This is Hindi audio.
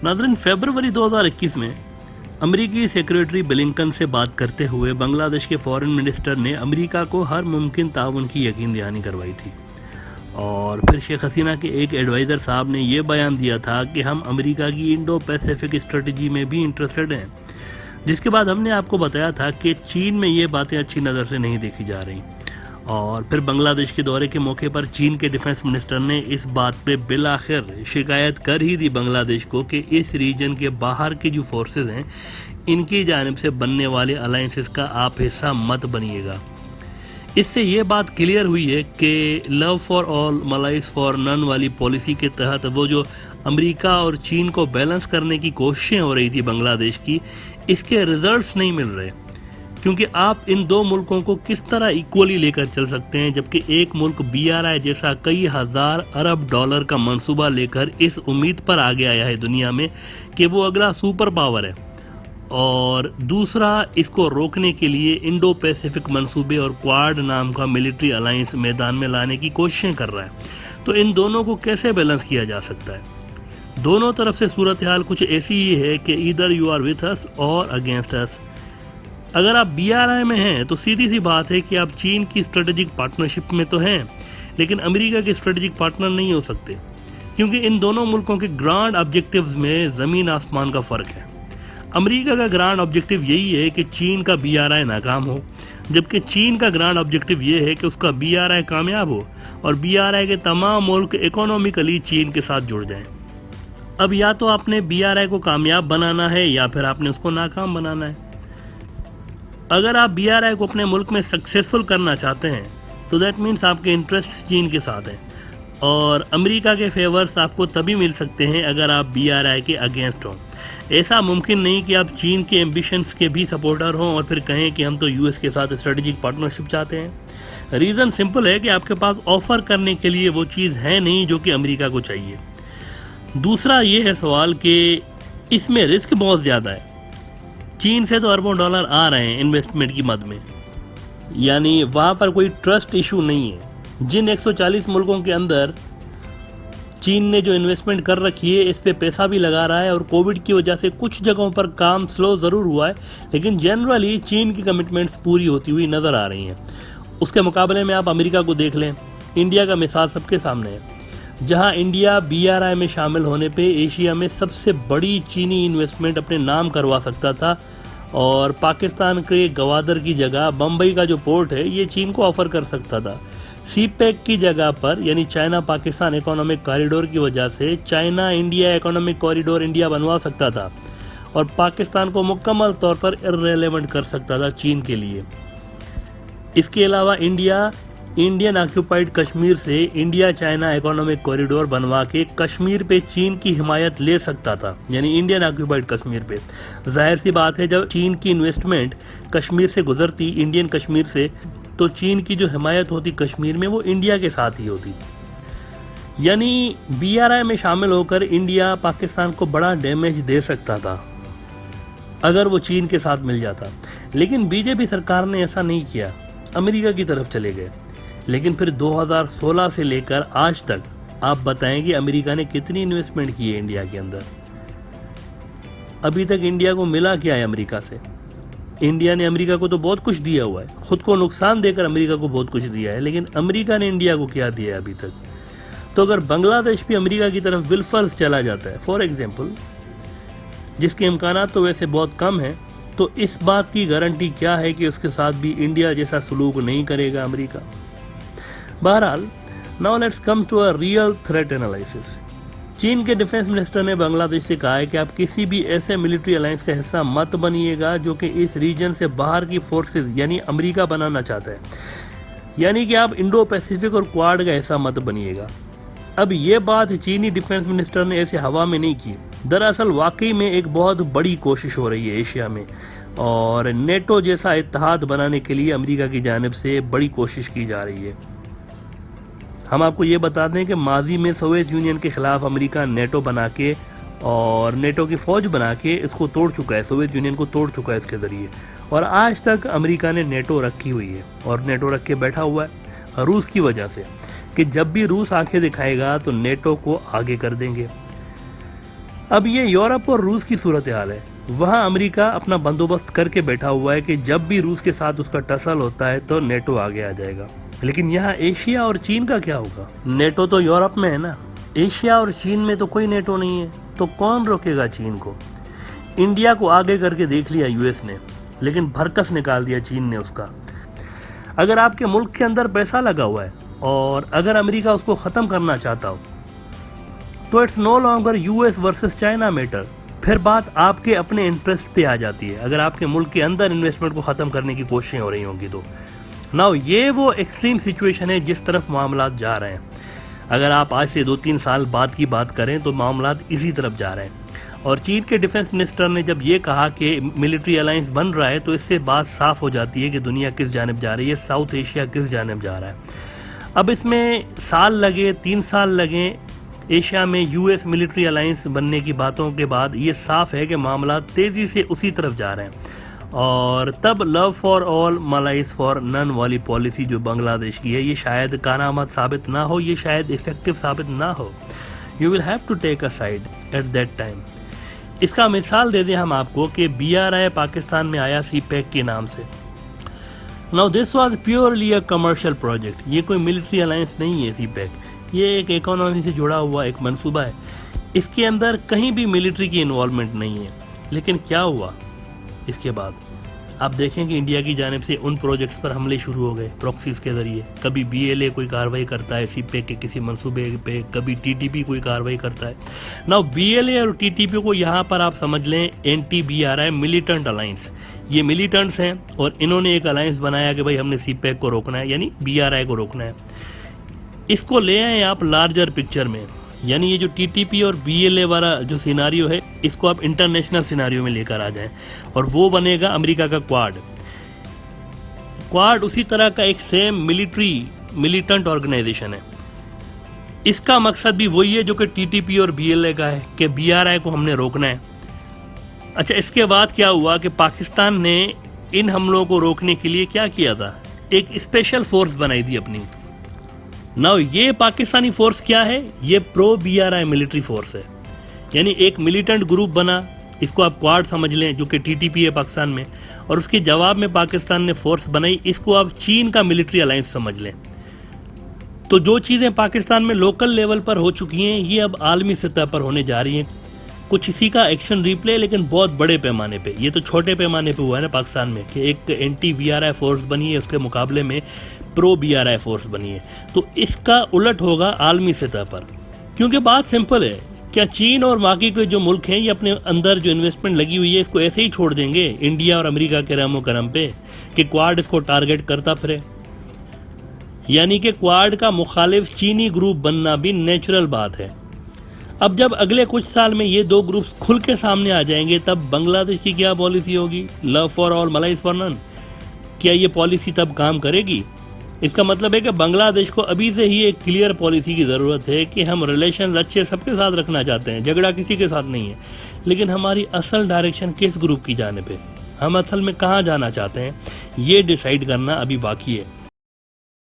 नाज़रीन, फरवरी 2021 में अमेरिकी सेक्रेटरी ब्लिंकन से बात करते हुए बांग्लादेश के फॉरेन मिनिस्टर ने अमेरिका को हर मुमकिन ताउन की यकीन दहानी करवाई थी। और फिर शेख हसीना के एक एडवाइज़र साहब ने यह बयान दिया था कि हम अमेरिका की इंडो पैसिफिक स्ट्रेटजी में भी इंटरेस्टेड हैं, जिसके बाद हमने आपको बताया था कि चीन में ये बातें अच्छी नज़र से नहीं देखी जा रही। और फिर बांग्लादेश के दौरे के मौके पर चीन के डिफेंस मिनिस्टर ने इस बात पे बिलाखिर शिकायत कर ही दी बांग्लादेश को कि इस रीजन के बाहर की जो फोर्सेस हैं, इनकी जानिब से बनने वाले अलायंसेस का आप हिस्सा मत बनिएगा। इससे ये बात क्लियर हुई है कि love for all malice for none वाली पॉलिसी के तहत वो जो अमेरिका और चीन को बैलेंस करने की कोशिशें हो रही थी बांग्लादेश की, इसके रिजल्ट्स नहीं मिल रहे। क्योंकि आप इन दो मुल्कों को किस तरह इक्वली लेकर चल सकते हैं, जबकि एक मुल्क BRI जैसा कई हजार अरब डॉलर का मंसूबा लेकर इस उम्मीद पर आगे आया है दुनिया में कि वो अगला सुपर पावर है, और दूसरा इसको रोकने के लिए इंडो पैसिफिक मंसूबे और क्वाड नाम का मिलिट्री अलायंस मैदान में लाने की कोशिशें कर रहा है। तो इन दोनों को कैसे बैलेंस किया जा सकता है? दोनों तरफ से सूरत हाल कुछ ऐसी ही है कि either you are with us और अगेंस्ट अस। अगर आप BRI में हैं तो सीधी सी बात है कि आप चीन की स्ट्रेटेजिक पार्टनरशिप में तो हैं, लेकिन अमेरिका के स्ट्रेटेजिक पार्टनर नहीं हो सकते, क्योंकि इन दोनों मुल्कों के ग्रांड ऑब्जेक्टिव्स में ज़मीन आसमान का फ़र्क है। अमेरिका का ग्रांड ऑब्जेक्टिव यही है कि चीन का BRI नाकाम हो, जबकि चीन का ग्रांड ऑब्जेक्टिव ये है कि उसका BRI कामयाब हो और BRI के तमाम मुल्क इकोनॉमिकली चीन के साथ जुड़ जाएं। अब या तो आपने BRI को कामयाब बनाना है या फिर आपने उसको नाकाम बनाना है। अगर आप BRI को अपने मुल्क में सक्सेसफुल करना चाहते हैं तो दैट मीन्स आपके इंटरेस्ट चीन के साथ हैं, और अमेरिका के फेवर्स आपको तभी मिल सकते हैं अगर आप BRI के अगेंस्ट हों। ऐसा मुमकिन नहीं कि आप चीन के एम्बिशंस के भी सपोर्टर हों और फिर कहें कि हम तो US के साथ स्ट्रेटेजिक पार्टनरशिप चाहते हैं। रीज़न सिंपल है कि आपके पास ऑफर करने के लिए वो चीज़ है नहीं जो कि अमेरिका को चाहिए। दूसरा ये है सवाल कि इसमें रिस्क बहुत ज़्यादा है। चीन से तो अरबों डॉलर आ रहे हैं इन्वेस्टमेंट की मद में, यानी वहाँ पर कोई ट्रस्ट इशू नहीं है। जिन 140 मुल्कों के अंदर चीन ने जो इन्वेस्टमेंट कर रखी है, इस पे पैसा भी लगा रहा है, और कोविड की वजह से कुछ जगहों पर काम स्लो ज़रूर हुआ है, लेकिन जनरली चीन की कमिटमेंट्स पूरी होती हुई नज़र आ रही हैं। उसके मुकाबले में आप अमेरिका को देख लें। इंडिया का मिसाल सबके सामने है। जहां इंडिया BRI में शामिल होने पे एशिया में सबसे बड़ी चीनी इन्वेस्टमेंट अपने नाम करवा सकता था, और पाकिस्तान के गवादर की जगह बम्बई का जो पोर्ट है ये चीन को ऑफर कर सकता था। CPEC की जगह पर, यानी चाइना पाकिस्तान इकोनॉमिक कॉरिडोर की वजह से China India economic corridor India बनवा सकता था और पाकिस्तान को मुकम्मल तौर पर इररेलेवेंट कर सकता था चीन के लिए। इसके अलावा इंडियन ऑक्यूपाइड कश्मीर से इंडिया चाइना इकोनॉमिक कॉरिडोर बनवा के कश्मीर पे चीन की हिमायत ले सकता था, यानी इंडियन ऑक्यूपाइड कश्मीर पे। जाहिर सी बात है, जब चीन की इन्वेस्टमेंट कश्मीर से गुजरती, इंडियन कश्मीर से, तो चीन की जो हिमायत होती कश्मीर में वो इंडिया के साथ ही होती। यानी BRI में शामिल होकर इंडिया पाकिस्तान को बड़ा डैमेज दे सकता था अगर वो चीन के साथ मिल जाता, लेकिन BJP सरकार ने ऐसा नहीं किया, अमेरिका की तरफ चले गए। लेकिन फिर 2016 से लेकर आज तक आप बताएं कि अमेरिका ने कितनी इन्वेस्टमेंट की है इंडिया के अंदर। अभी तक इंडिया को मिला क्या है अमेरिका से? इंडिया ने अमेरिका को तो बहुत कुछ दिया हुआ है, खुद को नुकसान देकर अमेरिका को बहुत कुछ दिया है, लेकिन अमेरिका ने इंडिया को क्या दिया है अभी तक? तो अगर बांग्लादेश भी अमेरिका की तरफ बिलफर्ज चला जाता है, फॉर एग्जाम्पल, जिसके इम्कान तो वैसे बहुत कम है, तो इस बात की गारंटी क्या है कि उसके साथ भी इंडिया जैसा सलूक नहीं करेगा अमेरिका? बहरहाल, now let's come to a real threat analysis. चीन के डिफेंस मिनिस्टर ने बांग्लादेश से कहा है कि आप किसी भी ऐसे मिलिट्री अलायंस का हिस्सा मत बनिएगा जो कि इस रीजन से बाहर की फोर्सेस यानी अमेरिका बनाना चाहता है, यानी कि आप इंडो पैसिफिक और क्वाड का हिस्सा मत बनिएगा। अब ये बात चीनी डिफेंस मिनिस्टर ने ऐसे हवा में नहीं की। दरअसल वाकई में एक बहुत बड़ी कोशिश हो रही है एशिया में, और नेटो जैसा इत्तेहाद बनाने के लिए अमेरिका की जानिब से बड़ी कोशिश की जा रही है। हम आपको ये बता दें कि माजी में सोवियत यूनियन के खिलाफ अमेरिका नेटो बना के और नेटो की फ़ौज बना के इसको तोड़ चुका है, सोवियत यूनियन को तोड़ चुका है इसके ज़रिए, और आज तक अमेरिका ने नेटो रखी हुई है और नेटो रख के बैठा हुआ है रूस की वजह से, कि जब भी रूस आंखें दिखाएगा तो नेटो को आगे कर देंगे। अब ये यूरोप और रूस की सूरत हाल है। वहाँ अमेरिका अपना बंदोबस्त करके बैठा हुआ है कि जब भी रूस के साथ उसका टसल होता है तो नेटो आगे आ जाएगा। लेकिन यहाँ एशिया और चीन का क्या होगा? नेटो तो यूरोप में है ना, एशिया और चीन में तो कोई नेटो नहीं है, तो कौन रोकेगा चीन को? इंडिया को आगे करके देख लिया यूएस ने, लेकिन भरकस निकाल दिया चीन ने उसका। अगर आपके मुल्क के अंदर पैसा लगा हुआ है और अगर अमेरिका उसको ख़त्म करना चाहता हो तो it's no longer US versus China matter, फिर बात आपके अपने इंटरेस्ट पे आ जाती है। अगर आपके मुल्क के अंदर इन्वेस्टमेंट को ख़त्म करने की कोशिशें हो रही होंगी तो नाउ ये वो एक्सट्रीम सिचुएशन है जिस तरफ मामलात जा रहे हैं। अगर आप आज से 2-3 साल बाद की बात करें तो मामलात इसी तरफ जा रहे हैं। और चीन के डिफेंस मिनिस्टर ने जब ये कहा कि मिलिट्री अलायंस बन रहा है तो इससे बात साफ हो जाती है कि दुनिया किस जानिब जा रही है, साउथ एशिया किस जानिब जा रहा है। अब इसमें साल लगे, 3 साल लगे, एशिया में यूएस मिलिट्री अलायंस बनने की बातों के बाद ये साफ है कि मामला तेज़ी से उसी तरफ जा रहे हैं। और तब love for all malice for none वाली पॉलिसी जो बांग्लादेश की है ये शायद कारआमद साबित ना हो, ये शायद इफेक्टिव साबित ना हो। You will have to take a side at that time. इसका मिसाल दे दें हम आपको कि BRI पाकिस्तान में आया CPEC के नाम से। Now this was purely a commercial project, ये कोई मिलिट्री अलायंस नहीं है। CPEC ये एक इकोनॉमी से जुड़ा हुआ एक मंसूबा है, इसके अंदर कहीं भी मिलिट्री की इन्वॉल्वमेंट नहीं है। लेकिन क्या हुआ इसके बाद? आप देखें कि इंडिया की जानिब से उन प्रोजेक्ट्स पर हमले शुरू हो गए प्रॉक्सीज के ज़रिए। कभी BLA कोई कार्रवाई करता है CPEC के किसी मंसूबे पे, कभी TTP कोई कार्रवाई करता है। नाउ BLA और TTP को यहाँ पर आप समझ लें anti-BRI मिलिटेंट अलायंस। ये मिलिटेंट्स हैं और इन्होंने एक अलायंस बनाया कि भाई हमने CPEC को रोकना है, यानी BRI को रोकना है। इसको ले आए आप लार्जर पिक्चर में, यानी ये जो TTP और BLA वाला जो सिनारियो है इसको आप इंटरनेशनल सिनारियो में लेकर आ जाएं और वो बनेगा अमेरिका का क्वाड उसी तरह का एक सेम मिलिटेंट ऑर्गेनाइजेशन है। इसका मकसद भी वही है जो कि TTP और BLA का है कि BRI को हमने रोकना है। अच्छा, इसके बाद क्या हुआ कि पाकिस्तान ने इन हमलों को रोकने के लिए क्या किया था, एक स्पेशल फोर्स बनाई थी अपनी। नाउ ये पाकिस्तानी फोर्स क्या है, ये प्रो BRI मिलिट्री फोर्स है, यानी एक मिलिटेंट ग्रुप बना, इसको आप क्वाड समझ लें जो कि TTP है पाकिस्तान में, और उसके जवाब में पाकिस्तान ने फोर्स बनाई, इसको आप चीन का मिलिट्री अलायंस समझ लें। तो जो चीज़ें पाकिस्तान में लोकल लेवल पर हो चुकी हैं ये अब आलमी सतह पर होने जा रही हैं। कुछ इसी का एक्शन रिप्ले, लेकिन बहुत बड़े पैमाने पे। ये तो छोटे पैमाने पे हुआ है ना पाकिस्तान में कि एक anti-BRI फोर्स बनी है, उसके मुकाबले में प्रो BRI फोर्स बनी है। तो इसका उलट होगा आलमी सतह पर, क्योंकि बात सिंपल है, क्या चीन और बाकी के जो मुल्क हैं ये अपने अंदर जो इन्वेस्टमेंट लगी हुई है इसको ऐसे ही छोड़ देंगे इंडिया और अमेरिका के रहमो करम पे कि क्वाड इसको टारगेट करता फिरे? यानी कि क्वाड का मुखालिफ चीनी ग्रुप बनना भी नेचुरल बात है। अब जब अगले कुछ साल में ये 2 ग्रुप्स खुल के सामने आ जाएंगे तब बांग्लादेश की क्या पॉलिसी होगी, love for all malice for none? क्या ये पॉलिसी तब काम करेगी? इसका मतलब है कि बांग्लादेश को अभी से ही एक क्लियर पॉलिसी की ज़रूरत है कि हम रिलेशन अच्छे सबके साथ रखना चाहते हैं, झगड़ा किसी के साथ नहीं है, लेकिन हमारी असल डायरेक्शन किस ग्रुप की जानिब है, हम असल में कहाँ जाना चाहते हैं, ये डिसाइड करना अभी बाकी है।